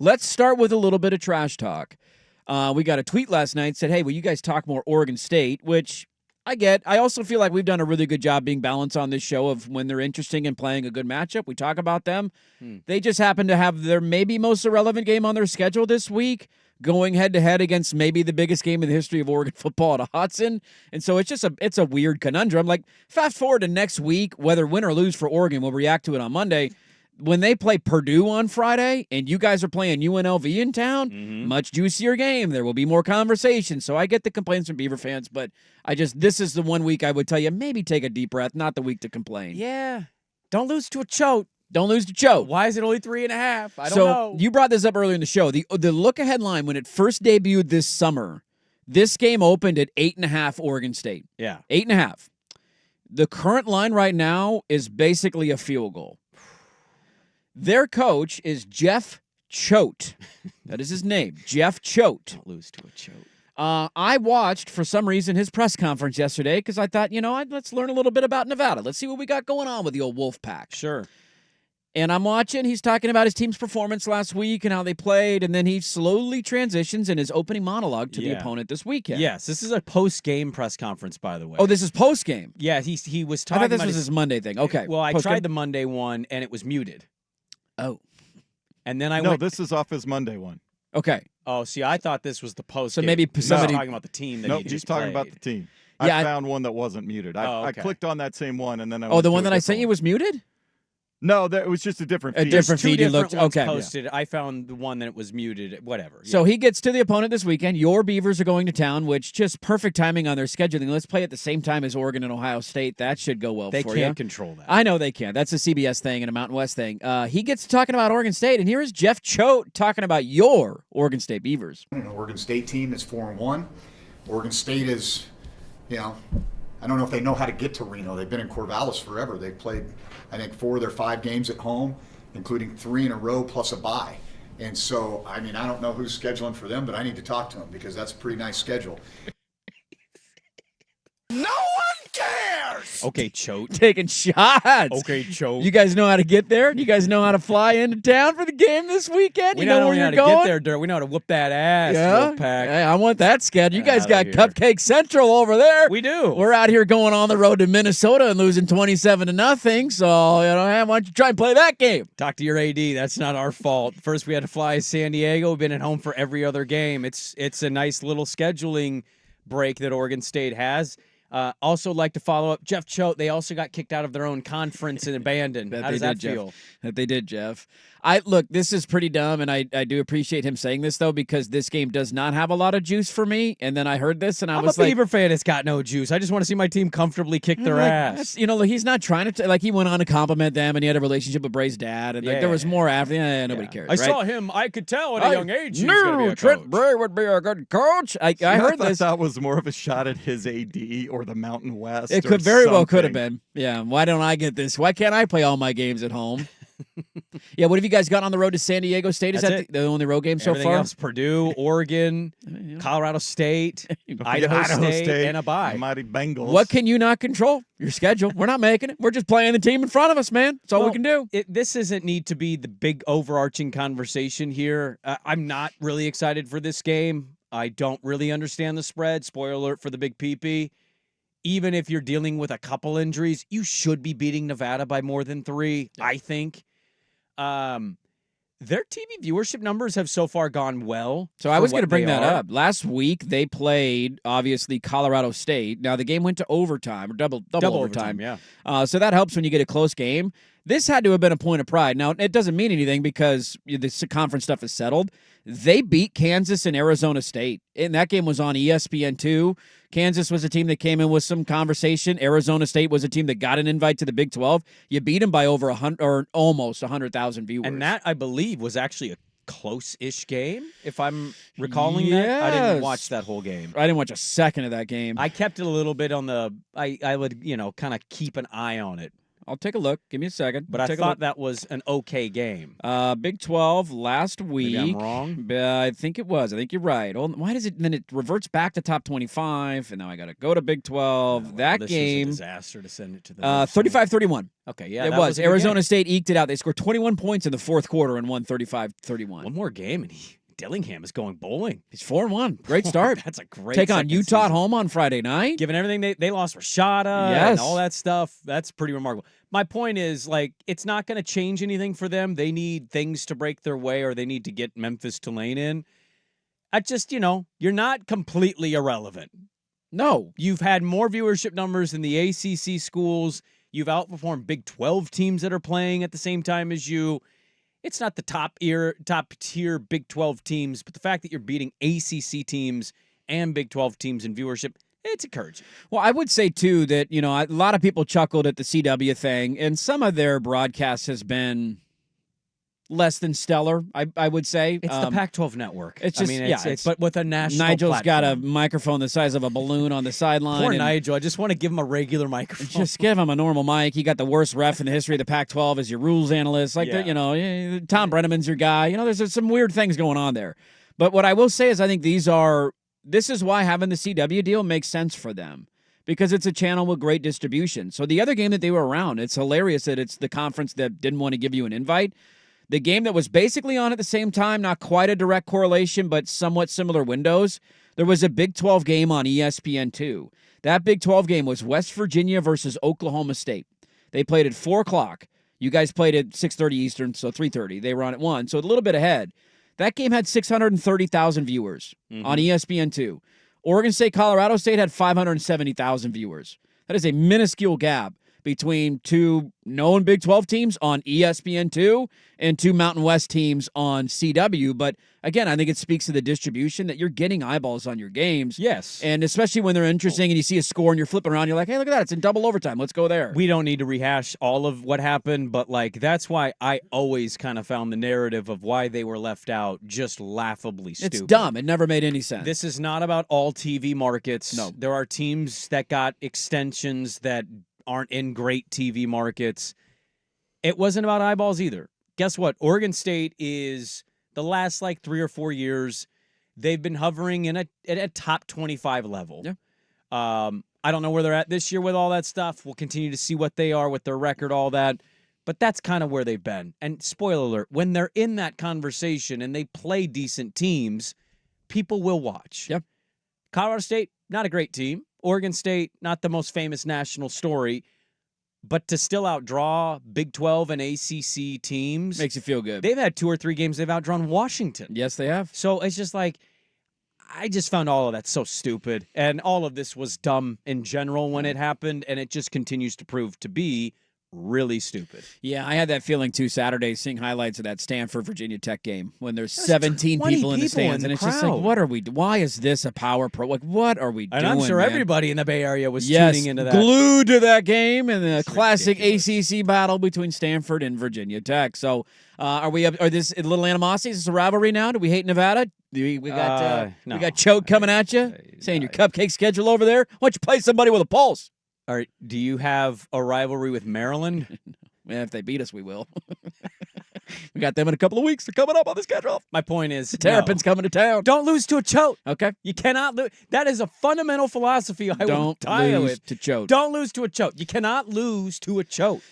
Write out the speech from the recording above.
Let's start with a little bit of trash talk. We got a tweet last night said, hey, will you guys talk more Oregon State, which I get. I also feel like we've done a really good job being balanced on this show of when they're interesting and playing a good matchup. We talk about them. They just happen to have their maybe most irrelevant game on their schedule this week, going head-to-head against maybe the biggest game in the history of Oregon football at Hudson. And so it's a weird conundrum. Like, fast forward to next week, whether win or lose for Oregon, we'll react to it on Monday. When they play Purdue on Friday and you guys are playing UNLV in town, much juicier game. There will be more conversation. So I get the complaints from Beaver fans, but this is the one week I would tell you, maybe take a deep breath, not the week to complain. Yeah. Don't lose to a choke. Don't lose to choke. Why is it only 3.5? I don't know. You brought this up earlier in the show. The look-ahead line, when it first debuted this summer, this game opened at 8.5 Oregon State. Yeah. 8.5. The current line right now is basically a field goal. Their coach is Jeff Choate. That is his name, Jeff Choate. Don't lose to a choke. I watched, for some reason, his press conference yesterday because I thought, let's learn a little bit about Nevada. Let's see what we got going on with the old Wolfpack. Sure. And I'm watching. He's talking about his team's performance last week and how they played, and then he slowly transitions in his opening monologue to the opponent this weekend. Yes, this is a post-game press conference, by the way. Oh, this is post-game? Yeah, he was talking talking about this was his Monday thing. Okay. Well, I Post-game? tried the Monday one, and it was muted. Oh. And then No, this is off his Monday one. Okay. Oh, see, I thought this was the post. So maybe somebody talking about the team that No, he just he's talking played. about the team. Yeah, I found one that wasn't muted. I clicked on that same one, and then I went the to one a that I sent different you one. was muted? No, it was just a different feed. different Two feed. He different looked ones okay. posted. I found the one that was muted. Whatever. So he gets to the opponent this weekend. Your Beavers are going to town, which just perfect timing on their scheduling. Let's play at the same time as Oregon and Ohio State. That should go well they for you. can't control that. I know they can't. That's a CBS thing and a Mountain West thing. He gets to talking about Oregon State, and here is Jeff Choate talking about your Oregon State Beavers. An Oregon State team is 4-1. Oregon State is, I don't know if they know how to get to Reno. They've been in Corvallis forever. They've played, I think, 4 of their 5 games at home, including 3 in a row plus a bye. And so, I don't know who's scheduling for them, but I need to talk to them because that's a pretty nice schedule. No one cares! Okay, Choate. Taking shots. Okay, Choate. You guys know how to get there? You guys know how to fly into town for the game this weekend? We You know not where only know you're how to going? get there, Dirk. We know how to whoop that ass, Yeah? Wolfpack. Hey, I want that schedule. You Get guys outta got here. Cupcake Central over there. We do. We're out here going on the road to Minnesota and losing 27-0. So, why don't you try and play that game? Talk to your AD. That's not our fault. First, we had to fly to San Diego. We've been at home for every other game. It's a nice little scheduling break that Oregon State has. Also like to follow up Jeff Choate. They also got kicked out of their own conference and abandoned. How does that feel? That they did, Jeff. Look, this is pretty dumb, and I do appreciate him saying this, though, because this game does not have a lot of juice for me. And then I heard this, and I was I'm a like, Beaver fan. It's got no juice. I just want to see my team comfortably kick their ass. he's not trying to, he went on to compliment them, and he had a relationship with Bray's dad, and there was more after. Nobody cares. I saw him. I could tell at a young age he was going to be a Trent coach. Bray would be a good coach. I heard thought this. that was more of a shot at his AD or the Mountain West. It could very well could have been. Yeah. Why don't I get this? Why can't I play all my games at home? Yeah. What have you guys got on the road to San Diego State? Is That's that the only road game so Everything far? else, Purdue, Oregon, Colorado State, Idaho State, and a bye. Mighty Bengals. What can you not control? Your schedule. We're not making it. We're just playing the team in front of us, man. That's all we can do. This doesn't need to be the big overarching conversation here. I'm not really excited for this game. I don't really understand the spread. Spoiler alert for the Big PP. Even if you're dealing with a couple injuries, you should be beating Nevada by more than 3, I think. Their TV viewership numbers have so far gone well. So I was going to bring that up. Last week, they played, obviously, Colorado State. Now, the game went to overtime, or double overtime. Yeah. So that helps when you get a close game. This had to have been a point of pride. Now, it doesn't mean anything because the conference stuff is settled. They beat Kansas and Arizona State, and that game was on ESPN2. Kansas was a team that came in with some conversation. Arizona State was a team that got an invite to the Big 12. You beat them by over 100 or almost 100,000 viewers. And that, I believe, was actually a close-ish game, if I'm recalling that. I didn't watch that whole game. I didn't watch a second of that game. I kept it a little bit on the I would, kind of keep an eye on it. I'll take a look. Give me a second. But I thought that was an okay game. Big 12 last week. Maybe I'm wrong. I think it was. I think you're right. Well, why does it then it reverts back to top 25, and now I got to go to Big 12. That this game. was a disaster to send it to the 35-31. Okay, yeah. It was. Arizona State eked it out. They scored 21 points in the fourth quarter and won 35-31. One more game, and Dillingham is going bowling. He's 4-1. Great start. That's a great take on Utah at season. home on Friday night. Given everything they lost Rashada and all that stuff, that's pretty remarkable. My point is, like, it's not going to change anything for them. They need things to break their way, or they need to get Memphis Tulane in. I just, you're not completely irrelevant. No. You've had more viewership numbers than the ACC schools. You've outperformed Big 12 teams that are playing at the same time as you. It's not the top tier Big 12 teams, but the fact that you're beating ACC teams and Big 12 teams in viewership, it's encouraging. Well, I would say, too, that, a lot of people chuckled at the CW thing, and some of their broadcasts has been less than stellar, I would say. It's the Pac-12 network. It's just, it's but with a national Nigel's got a platform. microphone the size of a balloon on the sideline. Poor Nigel. I just want to give him a regular microphone. Just give him a normal mic. He got the worst ref in the history of the Pac-12 as your rules analyst. Tom Brenneman's your guy. There's some weird things going on there. But what I will say is I think this is why having the CW deal makes sense for them, because it's a channel with great distribution. So the other game that they were around, it's hilarious that it's the conference that didn't want to give you an invite. The game that was basically on at the same time, not quite a direct correlation, but somewhat similar windows, there was a Big 12 game on ESPN2. That Big 12 game was West Virginia versus Oklahoma State. They played at 4 o'clock. You guys played at 6:30 Eastern, so 3:30. They were on at 1, so a little bit ahead. That game had 630,000 viewers on ESPN2. Oregon State, Colorado State had 570,000 viewers. That is a minuscule gap between two known Big 12 teams on ESPN2 and two Mountain West teams on CW. But again, I think it speaks to the distribution that you're getting eyeballs on your games. Yes. And especially when they're interesting and you see a score and you're flipping around, you're like, hey, look at that. It's in double overtime. Let's go there. We don't need to rehash all of what happened, but that's why I always kind of found the narrative of why they were left out just laughably stupid. It's dumb. It never made any sense. This is not about all TV markets. No. There are teams that got extensions that aren't in great TV markets. It wasn't about eyeballs either. Guess what? Oregon State is the last 3 or 4 years, they've been hovering at a top 25 level. Yeah. I don't know where they're at this year with all that stuff. We'll continue to see what they are with their record, all that. But that's kind of where they've been. And spoiler alert, when they're in that conversation and they play decent teams, people will watch. Yep. Colorado State, not a great team. Oregon State, not the most famous national story, but to still outdraw Big 12 and ACC teams. Makes you feel good. They've had 2 or 3 games they've outdrawn Washington. Yes, they have. So it's just I just found all of that so stupid. And all of this was dumb in general when it happened, and it just continues to prove to be really stupid. Yeah, I had that feeling too Saturday seeing highlights of that Stanford Virginia Tech game when there's 17 people in the stands, and it's just like, what are we? Why is this a power pro? What are we doing? And I'm sure man? Everybody in the Bay Area was tuning into that. Glued to that game and the classic ridiculous ACC battle between Stanford and Virginia Tech. So, are this a little animosity? Is this a rivalry now? Do we hate Nevada? We got Choate coming at you, saying your cupcake schedule over there. Why don't you play somebody with a pulse? All right, do you have a rivalry with Maryland? Man, if they beat us, we will. We got them in a couple of weeks. They're coming up on the schedule. My point is, Terrapin's coming to town. Don't lose to a Choate. Okay. You cannot lose. That is a fundamental philosophy I will tie with. To Choate. Don't lose to a Choate. You cannot lose to a Choate.